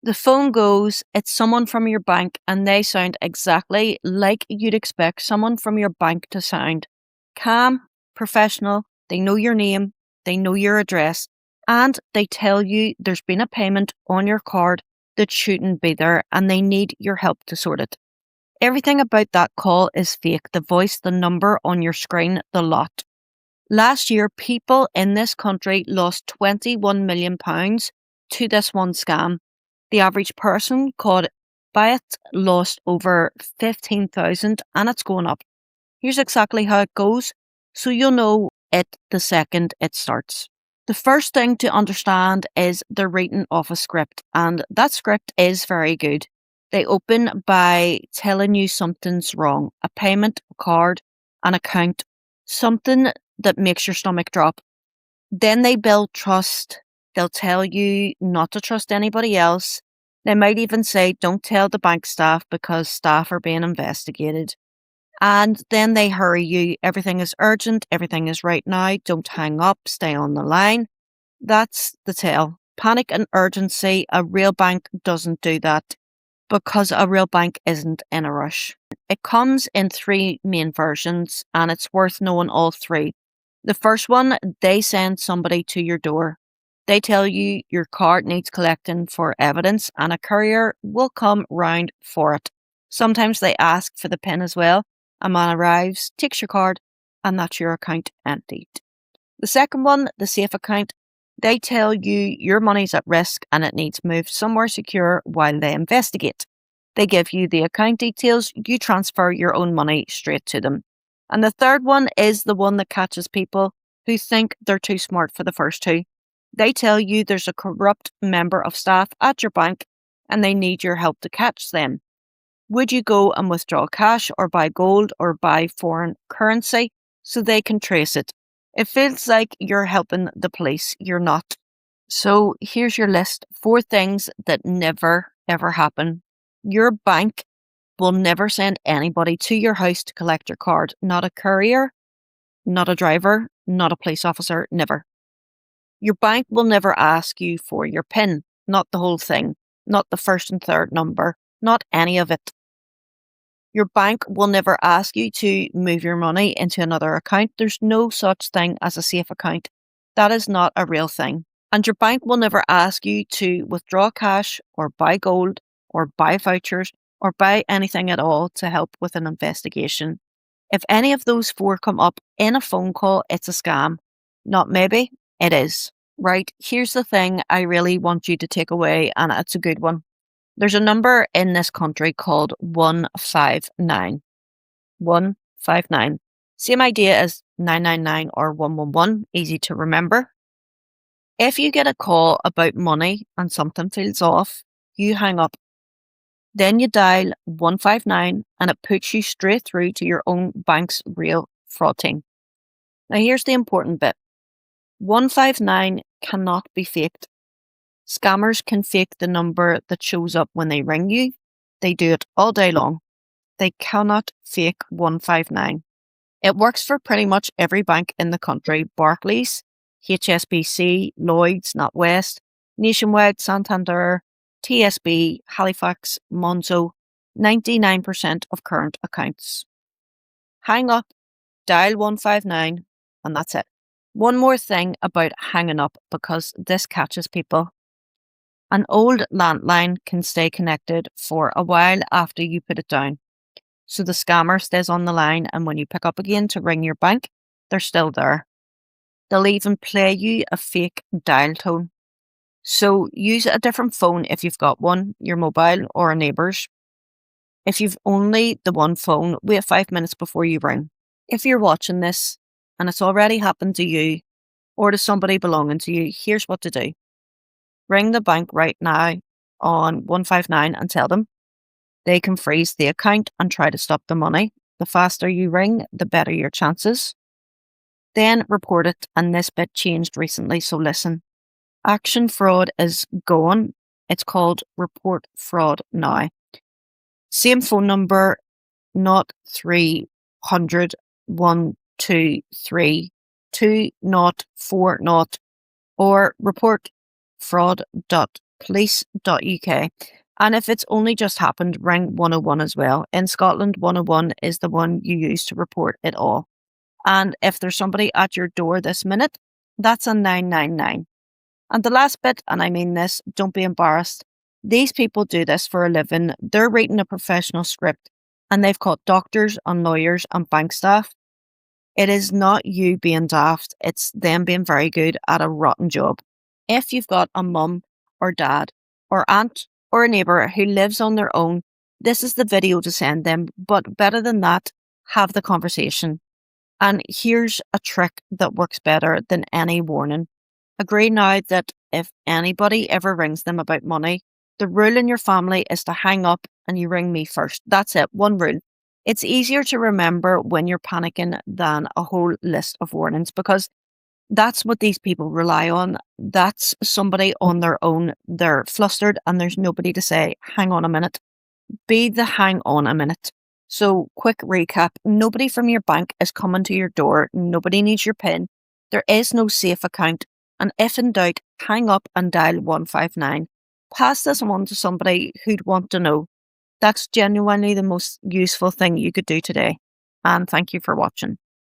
The phone goes, it's someone from your bank, and they sound exactly like you'd expect someone from your bank to sound. Calm, professional, they know your name, they know your address, and they tell you there's been a payment on your card that shouldn't be there and they need your help to sort it. Everything about that call is fake. The voice, the number on your screen, the lot. Last year, people in this country lost £21 million to this one scam. The average person caught by it lost over 15,000 and it's going up. Here's exactly how it goes, so you'll know it the second it starts. The first thing to understand is they're reading off a script, and that script is very good. They open by telling you something's wrong, a payment, a card, an account, something that makes your stomach drop. Then they build trust. They'll tell you not to trust anybody else. They might even say, don't tell the bank staff because staff are being investigated. And then they hurry you. Everything is urgent. Everything is right now. Don't hang up. Stay on the line. That's the tell. Panic and urgency. A real bank doesn't do that because a real bank isn't in a rush. It comes in 3 main versions and it's worth knowing all 3. The first one, they send somebody to your door. They tell you your card needs collecting for evidence and a courier will come round for it. Sometimes they ask for the PIN as well. A man arrives, takes your card, and that's your account emptied. The second one, the safe account, they tell you your money's at risk and it needs moved somewhere secure while they investigate. They give you the account details, you transfer your own money straight to them. And the third one is the one that catches people who think they're too smart for the first 2. They tell you there's a corrupt member of staff at your bank and they need your help to catch them. Would you go and withdraw cash or buy gold or buy foreign currency so they can trace it? It feels like you're helping the police. You're not. So here's your list. 4 things that never, ever happen. Your bank will never send anybody to your house to collect your card. Not a courier, not a driver, not a police officer, never. Your bank will never ask you for your PIN, not the whole thing, not the first and third number, not any of it. Your bank will never ask you to move your money into another account. There's no such thing as a safe account. That is not a real thing. And your bank will never ask you to withdraw cash or buy gold or buy vouchers or buy anything at all to help with an investigation. If any of those 4 come up in a phone call, it's a scam. Not maybe, it is. Right, here's the thing I really want you to take away, and it's a good one. There's a number in this country called 159. 159. Same idea as 999 or 111, easy to remember. If you get a call about money and something feels off, you hang up. Then you dial 159 and it puts you straight through to your own bank's real fraud team. Now here's the important bit. 159 cannot be faked. Scammers can fake the number that shows up when they ring you. They do it all day long. They cannot fake 159. It works for pretty much every bank in the country. Barclays, HSBC, Lloyds, NatWest, Nationwide, Santander, TSB, Halifax, Monzo, 99% of current accounts. Hang up, dial 159, and that's it. One more thing about hanging up, because this catches people. An old landline can stay connected for a while after you put it down. So the scammer stays on the line, and when you pick up again to ring your bank, they're still there. They'll even play you a fake dial tone. So use a different phone if you've got one, your mobile or a neighbour's. If you've only the one phone, wait 5 minutes before you ring. If you're watching this and it's already happened to you or to somebody belonging to you, here's what to do. Ring the bank right now on 159 and tell them they can freeze the account and try to stop the money. The faster you ring, the better your chances. Then report it, and this bit changed recently, so listen. Action fraud is gone. It's called Report Fraud Now. Same phone number, not 300 123 2040, or report fraud.gov.uk. police.uk. And if it's only just happened, ring 101 as well. In Scotland, 101 is the one you use to report it all. And if there's somebody at your door this minute, that's a 999. And the last bit, and I mean this, don't be embarrassed. These people do this for a living. They're reading a professional script and they've caught doctors and lawyers and bank staff. It is not you being daft, it's them being very good at a rotten job. If you've got a mum or dad or aunt or a neighbour who lives on their own, this is the video to send them. But better than that, have the conversation. And here's a trick that works better than any warning. Agree now that if anybody ever rings them about money, the rule in your family is to hang up and you ring me first. That's it, one rule. It's easier to remember when you're panicking than a whole list of warnings because that's what these people rely on. That's somebody on their own. They're flustered and there's nobody to say, hang on a minute. Be the hang on a minute. So, quick recap, nobody from your bank is coming to your door. Nobody needs your PIN. There is no safe account. And if in doubt, hang up and dial 159. Pass this on to somebody who'd want to know. That's genuinely the most useful thing you could do today. And thank you for watching.